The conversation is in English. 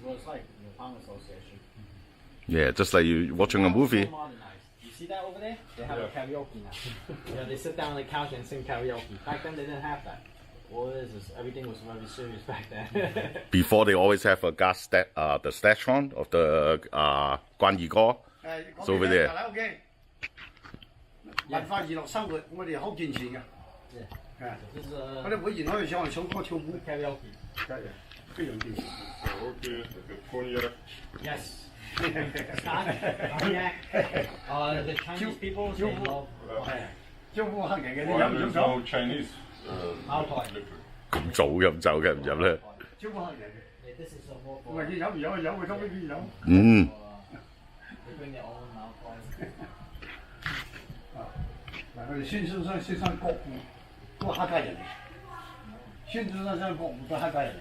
was like the Farm Association. Yeah, just like you watching a movie. So modernized. You see that over there? They have a karaoke now. They sit down on the couch and sing karaoke. Back then they didn't have that. All it is everything was very serious back then. Before they always have a the statron of the 關二哥. So over there. 文化娛樂生活，我哋好健全嘅。就是我哋會員可以上嚟唱歌跳舞 karaoke. 非常健全。Yes. The Chinese people they love 招呼客人嘅，你 Well, 飲唔 there's 飲酒？ no Chinese. 茅台。咁早飲酒嘅唔飲咧？招呼客人嘅。 This is a more 我話你飲唔飲啊？飲，佢都未必飲。嗯。They bring their own 茅台。嗱，我哋孫中山先生國父都係客家人嚟，孫中山先生國父都係客家人嚟。